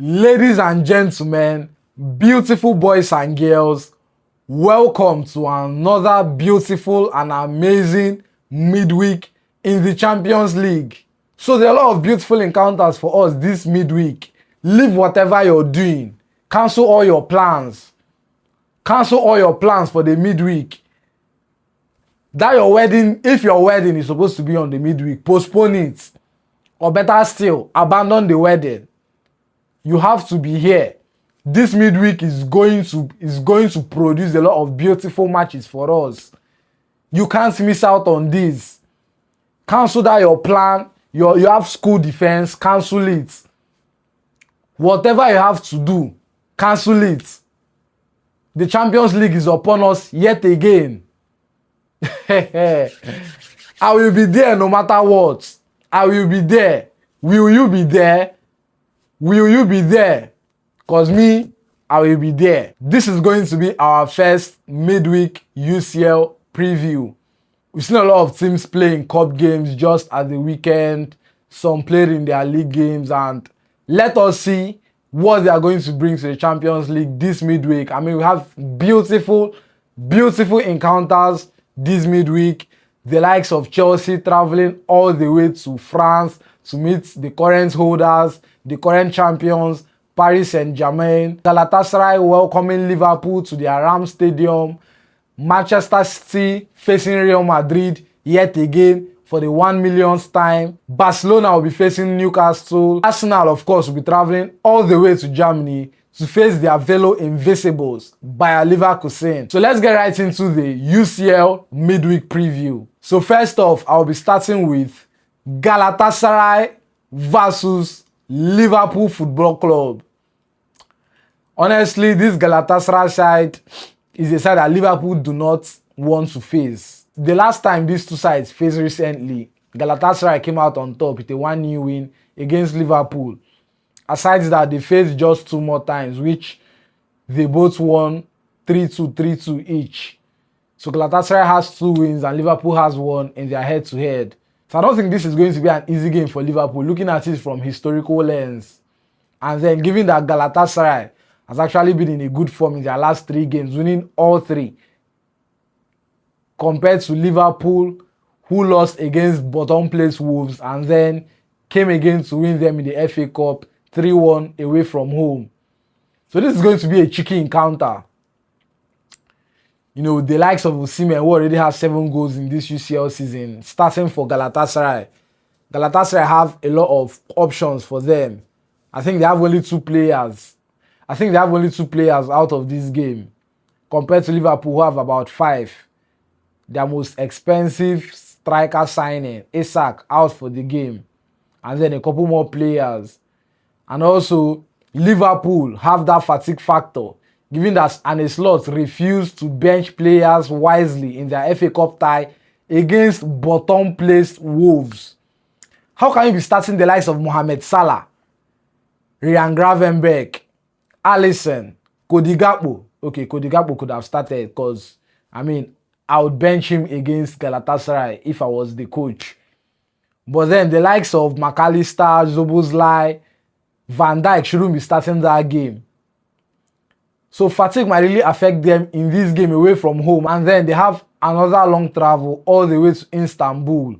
Ladies and gentlemen, beautiful boys and girls, welcome to another beautiful and amazing midweek in the Champions League. So there are a lot of beautiful encounters for us this midweek. Leave whatever you're doing. Cancel all your plans. Cancel all your plans for the midweek. That your wedding, if your wedding is supposed to be on the midweek, postpone it. Or better still, abandon the wedding. You have to be here. This midweek is going to produce a lot of beautiful matches for us. You can't miss out on this. Cancel that your plan. You have school defense, cancel it. Whatever you have to do, cancel it. The Champions League is upon us yet again. I will be there no matter what. I will be there. Will you be there? Will you be there? Because me, I will be there. This is going to be our first midweek UCL preview. We've seen a lot of teams playing cup games just at the weekend. Some played in their league games, and let us see what they are going to bring to the Champions League this midweek. I mean, we have beautiful encounters this midweek. The likes of Chelsea traveling all the way to France to meet the current holders, the current champions, Paris Saint-Germain. Galatasaray welcoming Liverpool to their Ram Stadium. Manchester City facing Real Madrid yet again for the 1 millionth time. Barcelona will be facing Newcastle. Arsenal, of course, will be traveling all the way to Germany to face their fellow Invincibles, Bayer Leverkusen. So let's get right into the UCL midweek preview. So first off, I'll be starting with Galatasaray versus Liverpool Football Club. Honestly, this Galatasaray side is a side that Liverpool do not want to face. The last time these two sides faced recently, Galatasaray came out on top with a 1-0 win against Liverpool. Aside that, they faced just 2 more times, which they both won 3-2, 3-2 each. So Galatasaray has 2 wins and Liverpool has 1 in their head-to-head. So I don't think this is going to be an easy game for Liverpool, looking at it from historical lens. And then given that Galatasaray has actually been in a good form in their last 3 games, winning all 3. Compared to Liverpool, who lost against bottom place Wolves and then came again to win them in the FA Cup 3-1 away from home. So this is going to be a tricky encounter. You know, the likes of Osimhen, who already has 7 goals in this UCL season, starting for Galatasaray. Galatasaray have a lot of options for them. I think they have only 2 players. Out of this game, compared to Liverpool, who have about 5. Their most expensive striker signing, Isak, out for the game, and then a couple more players. And also, Liverpool have that fatigue factor, given that Arne Slot refused to bench players wisely in their FA Cup tie against bottom-placed Wolves. How can you be starting the likes of Mohamed Salah, Ryan Gravenberch, Alisson, Cody Gakpo? Okay, Cody Gakpo could have started because, I mean, I would bench him against Galatasaray if I was the coach. But then the likes of McAllister, Szoboszlai, Van Dijk shouldn't be starting that game. So fatigue might really affect them in this game away from home. And then they have another long travel all the way to Istanbul.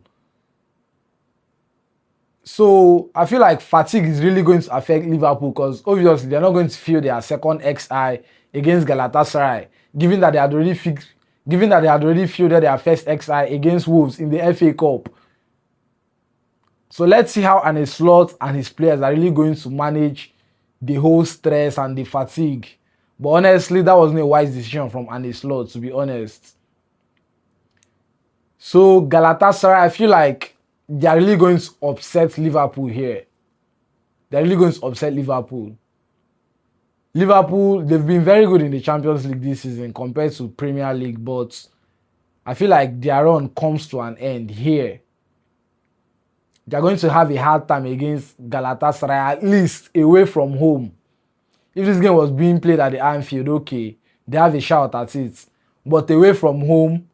So I feel like fatigue is really going to affect Liverpool because obviously they're not going to feel their second XI against Galatasaray, given that they had already fielded their first XI against Wolves in the FA Cup. So let's see how Arne Slot and his players are really going to manage the whole stress and the fatigue. But honestly, that wasn't a wise decision from Arne Slot, to be honest. So Galatasaray, I feel like they are really going to upset Liverpool here. Liverpool, they've been very good in the Champions League this season compared to Premier League, but I feel like their run comes to an end here. They're going to have a hard time against Galatasaray, at least away from home. If this game was being played at the Anfield, okay, they have a shout at it. But away from home,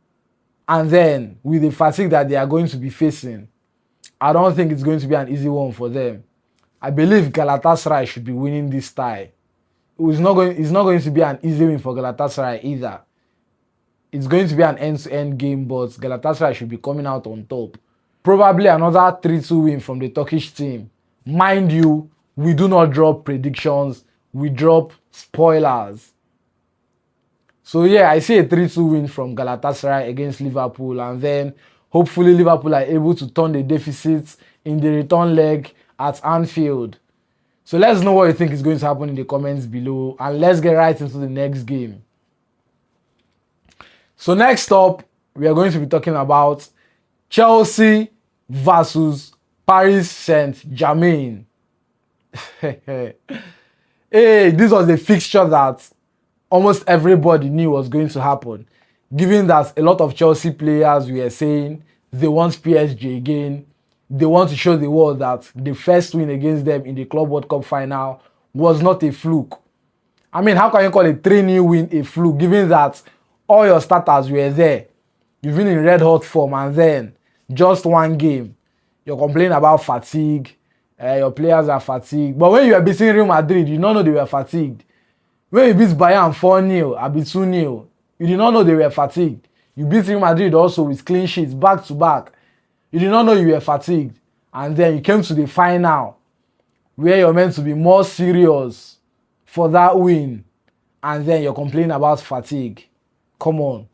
and then with the fatigue that they are going to be facing, I don't think it's going to be an easy one for them. I believe Galatasaray should be winning this tie. It's not going to be an easy win for Galatasaray either. It's going to be an end-to-end game, but Galatasaray should be coming out on top. Probably another 3-2 win from the Turkish team. Mind you, we do not drop predictions, we drop spoilers. So yeah, I see a 3-2 win from Galatasaray against Liverpool, and then hopefully Liverpool are able to turn the deficits in the return leg at Anfield. So let's know what you think is going to happen in the comments below, and let's get right into the next game. So next up, we are going to be talking about Chelsea versus Paris Saint-Germain. Hey, this was a fixture that almost everybody knew was going to happen, given that a lot of Chelsea players were saying they want PSG again. They want to show the world that the first win against them in the Club World Cup final was not a fluke. I mean, how can you call a 3-0 win a fluke, given that all your starters were there? You've been in red hot form, and then just one game, you're complaining about fatigue. Your players are fatigued. But when you are beating Real Madrid, you did not know they were fatigued. When you beat Bayern 4-0, I beat 2-0, you did not know they were fatigued. You beat Real Madrid also with clean sheets back to back. You did not know you were fatigued. And then you came to the final where you're meant to be more serious for that win. And then you're complaining about fatigue. Come on.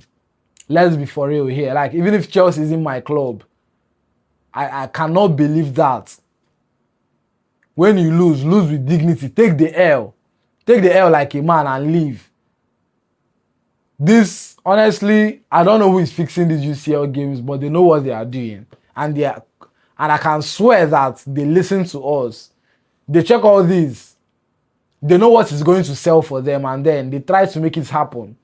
Let's be for real here. Like, even if Chelsea is in my club, I cannot believe that. When you lose with dignity. Take the L. Take the L like a man and leave. This, honestly, I don't know who is fixing these UCL games, but they know what they are doing. And I can swear that they listen to us. They check all these. They know what is going to sell for them, and then they try to make it happen.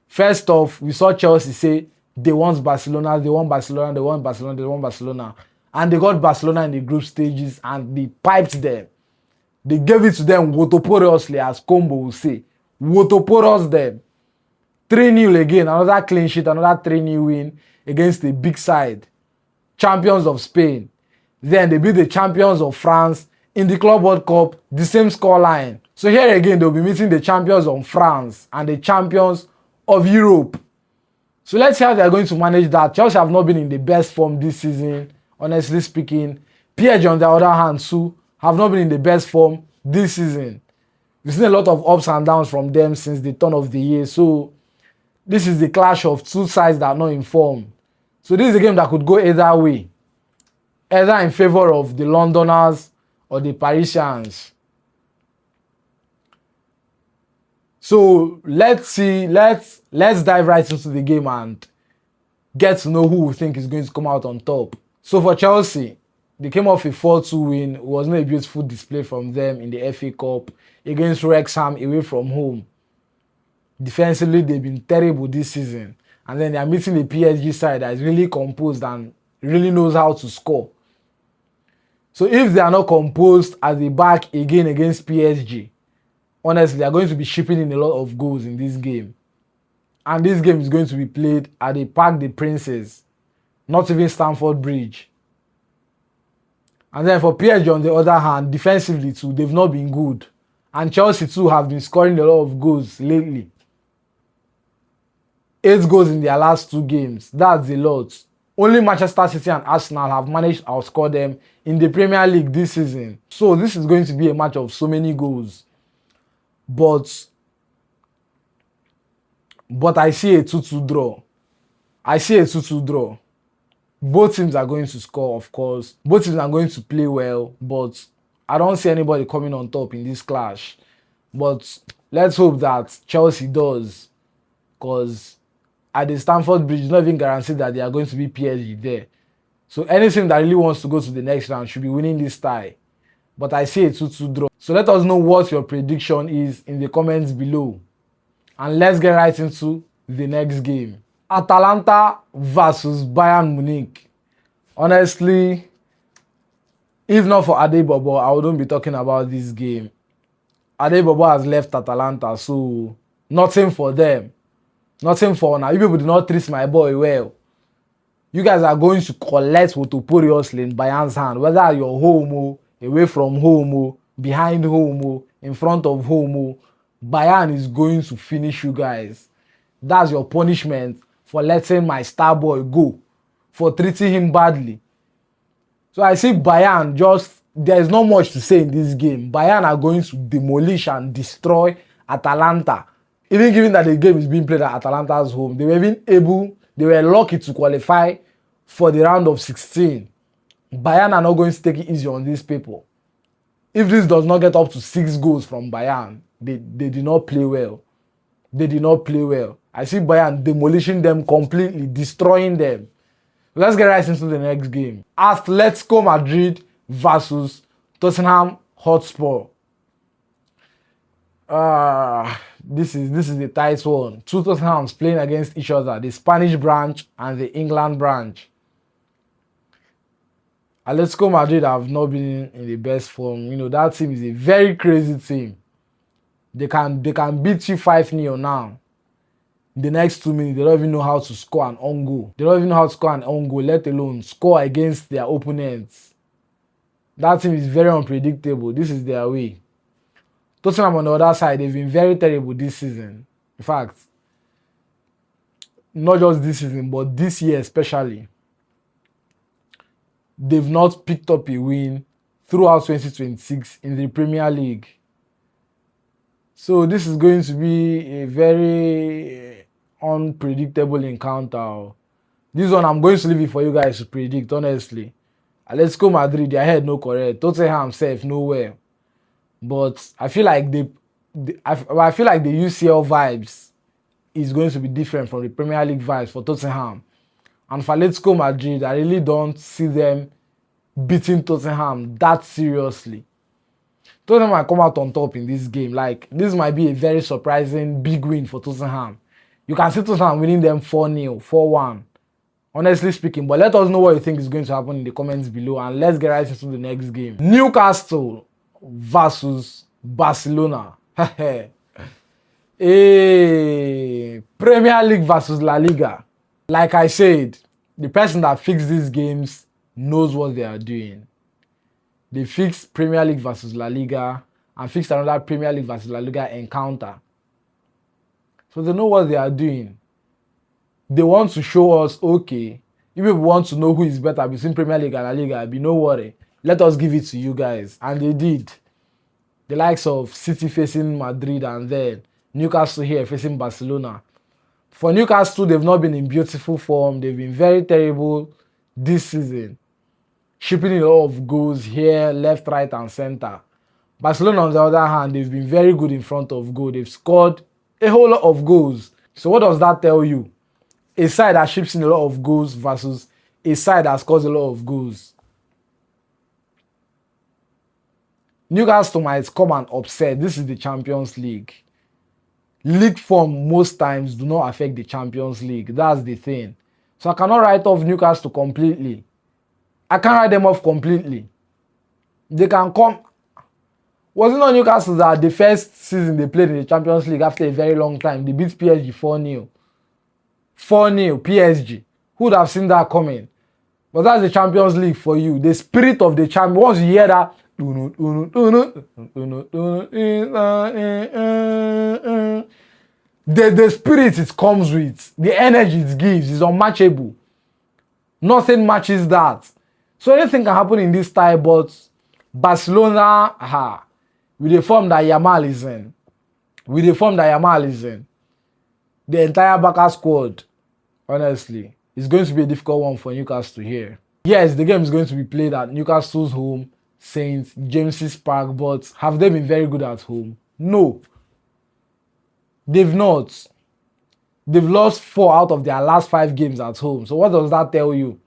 First off, we saw Chelsea say they want Barcelona, they want Barcelona, they want Barcelona, they want Barcelona. And they got Barcelona in the group stages and they piped them. They gave it to them wotoporously, as Combo will say. Wotoporos them. 3-0 again, another clean sheet, another 3-0 win against the big side. Champions of Spain. Then they beat the champions of France in the Club World Cup, the same scoreline. So here again, they'll be meeting the champions of France and the champions of Europe. So let's see how they're going to manage that. Chelsea have not been in the best form this season, honestly speaking. PSG, on the other hand, too, have not been in the best form this season. We've seen a lot of ups and downs from them since the turn of the year. So this is the clash of two sides that are not in form. So this is a game that could go either way. Either in favor of the Londoners or the Parisians. So let's see, let's dive right into the game and get to know who we think is going to come out on top. So for Chelsea, they came off a 4-2 win. It was not a beautiful display from them in the FA Cup against Wrexham away from home. Defensively, they've been terrible this season. And then they are meeting the PSG side that is really composed and really knows how to score. So if they are not composed at the back again against PSG, honestly, they are going to be shipping in a lot of goals in this game. And this game is going to be played at the Parc des Princes, not even Stamford Bridge. And then for PSG, on the other hand, defensively too, they've not been good. And Chelsea too have been scoring a lot of goals lately. 8 goals in their last 2 games. That's a lot. Only Manchester City and Arsenal have managed to outscore them in the Premier League this season. So this is going to be a match of so many goals. But I see a 2-2 draw. I see a 2-2 draw. Both teams are going to score, of course. Both teams are going to play well, but I don't see anybody coming on top in this clash. But let's hope that Chelsea does, because at the Stamford Bridge, it's not even guaranteed that they are going to be PSG there. So any team that really wants to go to the next round should be winning this tie. But I see a 2-2 draw. So let us know what your prediction is in the comments below. And let's get right into the next game. Atalanta versus Bayern Munich. Honestly, if not for Adebobo, I wouldn't be talking about this game. Adebobo has left Atalanta, so nothing for them. Nothing for now. You people do not treat my boy well. You guys are going to collect Wotoporiously in Bayern's hand, whether at your home or away from home, behind home, in front of home, Bayern is going to finish you guys. That's your punishment for letting my star boy go, for treating him badly. So I see Bayern there is not much to say in this game. Bayern are going to demolish and destroy Atalanta. Even given that the game is being played at Atalanta's home, they were lucky to qualify for the round of 16. Bayern are not going to take it easy on these people. If this does not get up to 6 goals from Bayern, they did not play well. They did not play well. I see Bayern demolishing them completely, destroying them. Let's get right into the next game. Atletico Madrid versus Tottenham Hotspur. This is the tight one. Two Tottenhams playing against each other, the Spanish branch and the England branch. Atletico Madrid have not been in the best form. You know, that team is a very crazy team. They can beat you 5-0 now. In the next 2 minutes, they don't even know how to score an own goal. They don't even know how to score an own goal, let alone score against their opponents. That team is very unpredictable. This is their way. Tottenham on the other side, they've been very terrible this season. In fact, not just this season, but this year especially. They've not picked up a win throughout 2026 in the Premier League. So this is going to be a very unpredictable encounter. This one, I'm going to leave it for you guys to predict, honestly. Atletico Madrid, their head no correct. Tottenham self nowhere. But I feel like the UCL vibes is going to be different from the Premier League vibes for Tottenham. And for Atletico Madrid, I really don't see them beating Tottenham that seriously. Tottenham might come out on top in this game. Like, this might be a very surprising big win for Tottenham. You can see Tottenham winning them 4-0, 4-1. Honestly speaking. But let us know what you think is going to happen in the comments below. And let's get right into the next game. Newcastle versus Barcelona. Hey, Premier League versus La Liga. Like I said, the person that fixed these games knows what they are doing. They fixed Premier League versus La Liga and fixed another Premier League versus La Liga encounter. So they know what they are doing. They want to show us, okay, if we want to know who is better between Premier League and La Liga, be no worry. Let us give it to you guys. And they did. The likes of City facing Madrid and then Newcastle here facing Barcelona. For Newcastle, they've not been in beautiful form. They've been very terrible this season. Shipping in a lot of goals here, left, right, and center. Barcelona, on the other hand, they've been very good in front of goal. They've scored a whole lot of goals. So what does that tell you? A side that ships in a lot of goals versus a side that scores a lot of goals. Newcastle might come and upset. This is the Champions League. League form most times do not affect the Champions League. That's the thing. So I cannot write off Newcastle completely. I can't write them off completely. They can come. Was it not Newcastle that the first season they played in the Champions League after a very long time, they beat PSG 4-0? 4-0 PSG. Who would have seen that coming? But that's the Champions League for you. The spirit of the champion. Once you hear that, the spirit it comes with, the energy it gives is unmatchable. Nothing matches that. So anything can happen in this tie, but Barcelona, with the form that Yamal is in, the entire Barca squad, honestly, it's going to be a difficult one for Newcastle here. Yes, the game is going to be played at Newcastle's home, St. James's Park, but have they been very good at home? No. They've not. They've lost 4 out of their last 5 games at home. So what does that tell you?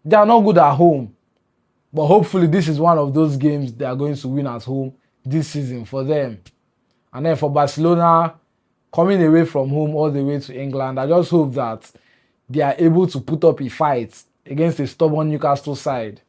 They are not good at home. But hopefully this is one of those games they are going to win at home this season for them. And then for Barcelona, coming away from home all the way to England, I just hope that they are able to put up a fight against a stubborn Newcastle side.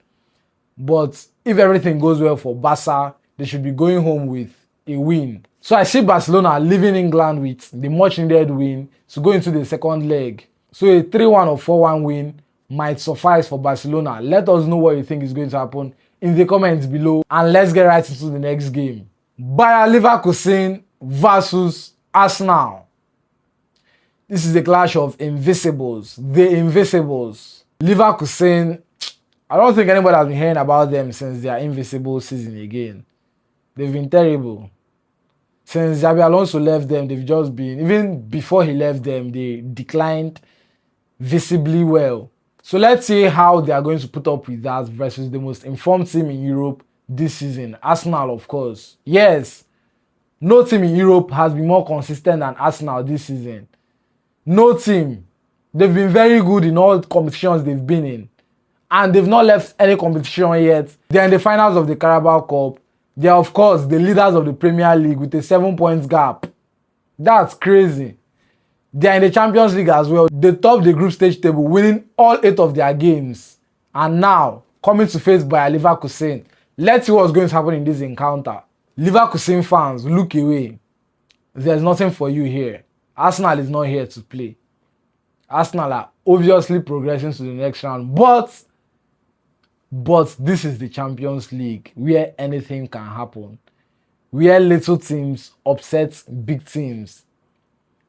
But if everything goes well for Barca, they should be going home with a win. So I see Barcelona leaving England with the much needed win to go into the second leg. So a 3-1 or 4-1 win might suffice for Barcelona. Let us know what you think is going to happen in the comments below, and let's get right into the next game. Bayer Leverkusen versus Arsenal. This is a clash of invisibles. The invisibles. Leverkusen, I don't think anybody has been hearing about them since their invisible season again. They've been terrible. Since Xabi Alonso left them, they've just been, even before he left them, they declined visibly well. So let's see how they are going to put up with that versus the most informed team in Europe this season, Arsenal, of course. Yes, no team in Europe has been more consistent than Arsenal this season. No team. They've been very good in all competitions they've been in. And they've not left any competition yet. They're in the finals of the Carabao Cup. They're, of course, the leaders of the Premier League with a 7-point gap. That's crazy. They're in the Champions League as well. They topped the group stage table, winning all 8 of their games. And now, coming to face Bayer Leverkusen. Let's see what's going to happen in this encounter. Leverkusen fans, look away. There's nothing for you here. Arsenal is not here to play. Arsenal are obviously progressing to the next round. But this is the Champions League where anything can happen. Where little teams upset big teams.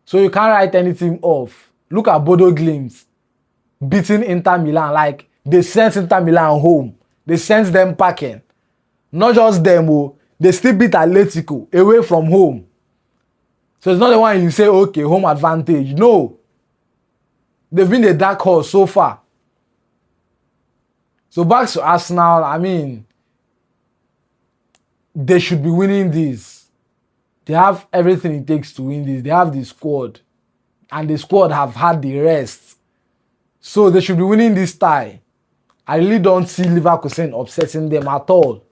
So you can't write any team off. Look at Bodo Glimt beating Inter Milan. Like, they sent Inter Milan home. They sent them packing. Not just them, they still beat Atletico away from home. So it's not the one you say, okay, home advantage. No. They've been the dark horse so far. So back to Arsenal, I mean, they should be winning this. They have everything it takes to win this. They have the squad. And the squad have had the rest. So they should be winning this tie. I really don't see Leverkusen upsetting them at all.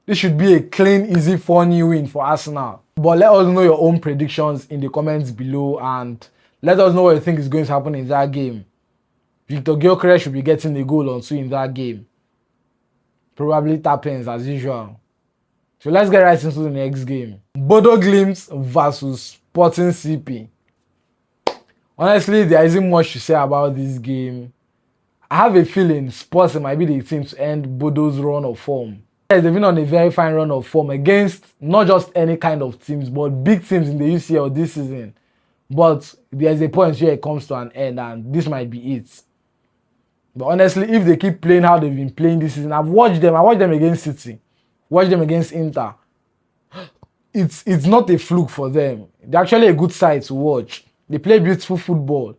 This should be a clean, easy, funny win for Arsenal. But let us know your own predictions in the comments below. And let us know what you think is going to happen in that game. Victor Gyökeres should be getting a goal or 2 in that game. Probably tap-ins as usual. So let's get right into the next game. Bodo Glimt versus Sporting CP. Honestly, there isn't much to say about this game. I have a feeling Sporting might be the team to end Bodo's run of form. Yes, they've been on a very fine run of form against not just any kind of teams, but big teams in the UCL this season. But there's a point where it comes to an end, and this might be it. But honestly, if they keep playing how they've been playing this season, I've watched them. I watched them against City. Watched them against Inter. It's not a fluke for them. They're actually a good side to watch. They play beautiful football.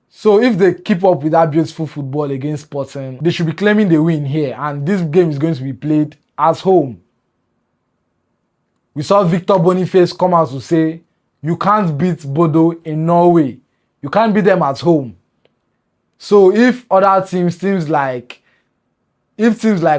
So if they keep up with that beautiful football against Sporting, they should be claiming the win here. And this game is going to be played at home. We saw Victor Boniface come out to say, you can't beat Bodo in Norway. You can't beat them at home. So if other teams like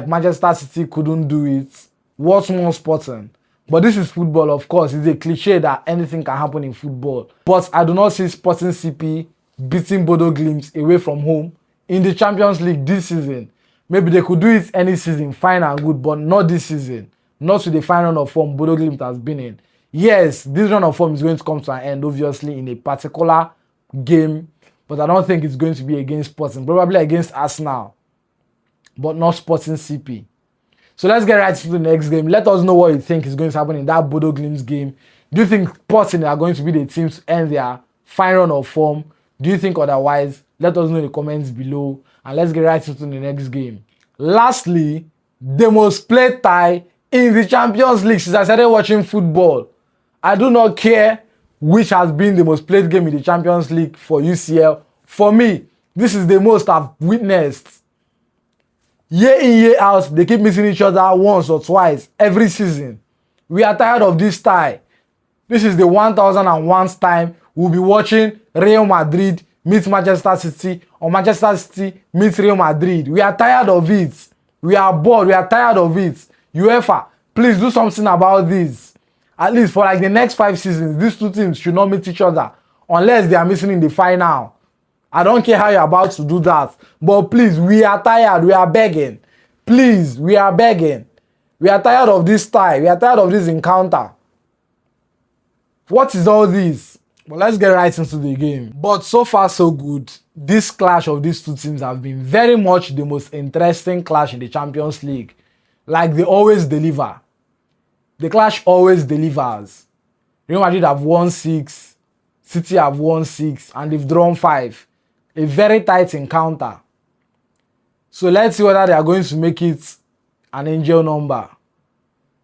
Manchester City couldn't do it, what's more Sporting? But this is football, of course. It's a cliche that anything can happen in football. But I do not see Sporting CP beating Bodo Glimt away from home in the Champions League this season. Maybe they could do it any season, fine and good, but not this season. Not with the final run of form Bodo Glimt has been in. Yes, this run of form is going to come to an end, obviously, in a particular game. But I don't think it's going to be against Sporting. Probably against Arsenal. But not Sporting CP. So let's get right into the next game. Let us know what you think is going to happen in that Bodo Glimt game. Do you think Sporting are going to be the team to end their fine run of form? Do you think otherwise? Let us know in the comments below. And let's get right into the next game. Lastly, the most played tie in the Champions League since I started watching football. I do not care which has been the most played game in the Champions League for UCL. For me, this is the most I've witnessed. Year in, year out, they keep missing each other once or twice every season. We are tired of this tie. This is the 1001st time we'll be watching Real Madrid meet Manchester City or Manchester City meet Real Madrid. We are tired of it. We are bored. We are tired of it. UEFA, please do something about this. At least for like the next 5 seasons, these two teams should not meet each other unless they are missing in the final. I don't care how you're about to do that. But please, we are tired. We are begging. Please, we are begging. We are tired of this tie. We are tired of this encounter. What is all this? Well, let's get right into the game. But so far, so good. this clash of these two teams have been very much the most interesting clash in the Champions League. Like, they always deliver. The clash always delivers. Real Madrid have won 6, City have won 6, and they've drawn 5. A very tight encounter. So let's see whether they are going to make it an angel number.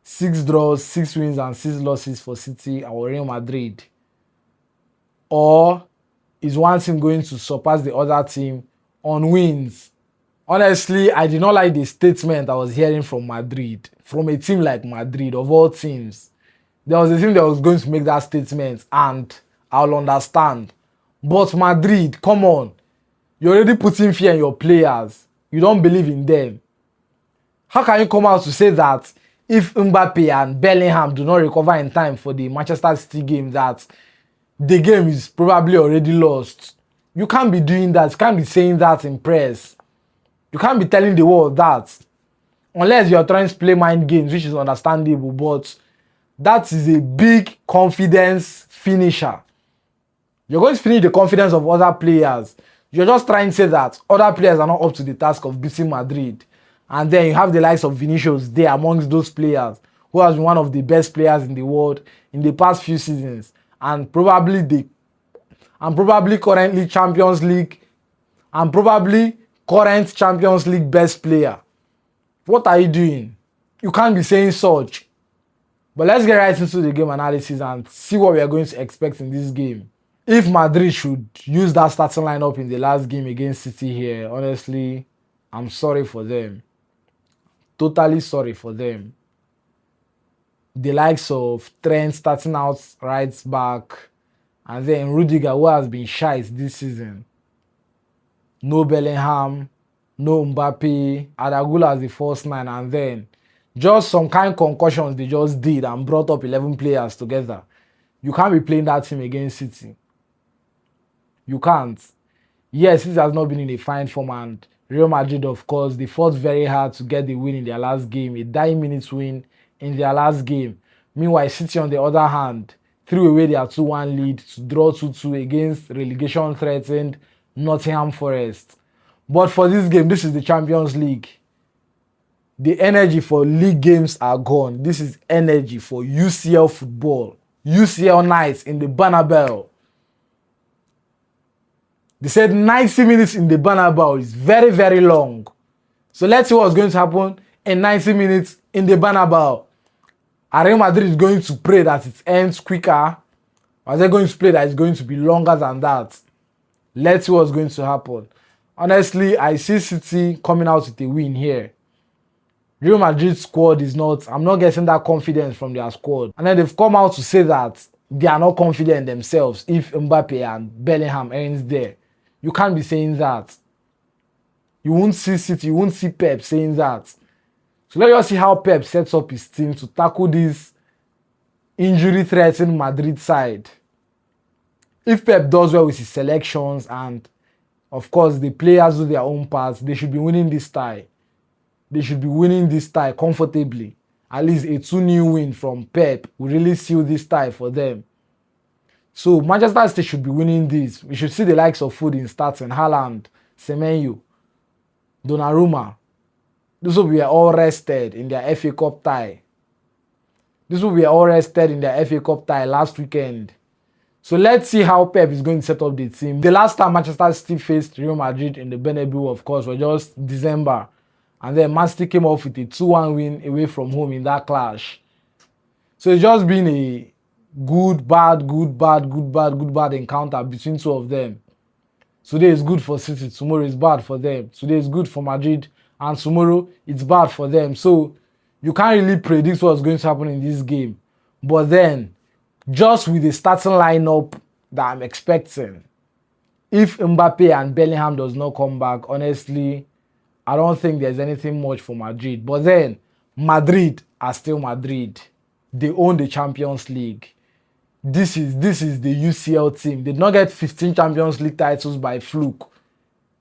6 draws, 6 wins, and 6 losses for City or Real Madrid. Or is one team going to surpass the other team on wins? Honestly, I did not like the statement I was hearing from Madrid, from a team like Madrid, of all teams. There was a team that was going to make that statement, and I'll understand. But Madrid, come on. You're already putting fear in your players. You don't believe in them. How can you come out to say that if Mbappe and Bellingham do not recover in time for the Manchester City game, that the game is probably already lost? You can't be doing that. You can't be saying that in press. You can't be telling the world that. Unless you're trying to play mind games, which is understandable, but that is a big confidence finisher. You're going to finish the confidence of other players. You're just trying to say that other players are not up to the task of beating Madrid. And then you have the likes of Vinicius there amongst those players, who has been one of the best players in the world in the past few seasons, and probably currently Champions League, and probably current Champions League best player. What are you doing? You can't be saying such. But let's get right into the game analysis and see what we are going to expect in this game. If Madrid should use that starting lineup in the last game against City here, honestly, I'm sorry for them. Totally sorry for them. The likes of Trent starting out right back, and then Rudiger, who has been shite this season. No Bellingham, no Mbappe, Adagula as the first 9, and then just some kind of concussions they just did and brought up 11 players together. You can't be playing that team against City. You can't. Yes, City has not been in a fine form, and Real Madrid, of course, they fought very hard to get the win in their last game, a 9-minute win in their last game. Meanwhile, City, on the other hand, threw away their 2-1 lead to draw 2-2 against relegation-threatened Nottingham Forest. But for this game, this is the Champions League. The energy for league games are gone. This is energy for UCL football. UCL nights in the Bernabeu. They said 90 minutes in the Bernabeu is very, very long. So let's see what's going to happen in 90 minutes in the Bernabeu. Are Real Madrid is going to pray that it ends quicker? Or are they going to pray that it's going to be longer than that? Let's see what's going to happen. Honestly, I see City coming out with a win here. Real Madrid's squad is not, I'm not getting that confidence from their squad. And then they've come out to say that they are not confident themselves if Mbappe and Bellingham aren't there. You can't be saying that. You won't see City, you won't see Pep saying that. So let us see how Pep sets up his team to tackle this injury-threatened Madrid side. If Pep does well with his selections and, of course, the players do their own parts, they should be winning this tie. They should be winning this tie comfortably. At least a 2-0 win from Pep will really seal this tie for them. So Manchester City should be winning this. We should see the likes of Foden starting, Haaland, Semenyo, Donnarumma. These will be all rested in their FA Cup tie. This will be all rested in their FA Cup tie last weekend. So let's see how Pep is going to set up the team. The last time Manchester City faced Real Madrid in the Bernabeu, of course, was just December. And then Man City came off with a 2-1 win away from home in that clash. So it's just been a good, bad encounter between two of them. Today is good for City, tomorrow is bad for them. Today is good for Madrid, and tomorrow it's bad for them. So you can't really predict what's going to happen in this game. But then, just with the starting lineup that I'm expecting, if Mbappe and Bellingham does not come back, honestly, I don't think there's anything much for Madrid. But then, Madrid are still Madrid. They own the Champions League. This is the UCL team. They did not get 15 Champions League titles by fluke.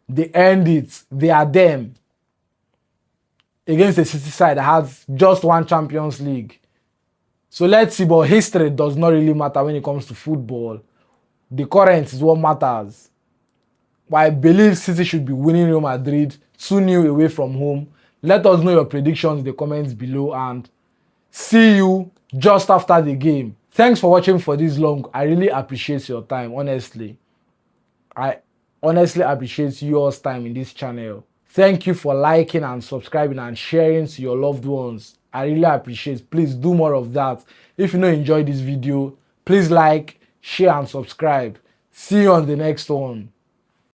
They earned it. They are them. Against the City side that has just one Champions League. So let's see, but history does not really matter when it comes to football. The current is what matters. but I believe City should be winning Real Madrid 2-0 away from home. Let us know your predictions in the comments below and see you just after the game. Thanks for watching for this long. I really appreciate your time, honestly. I honestly appreciate yours time in this channel. Thank you for liking and subscribing and sharing to your loved ones. I really appreciate it. Please do more of that. If you enjoyed this video, please like, share and subscribe. See you on the next one.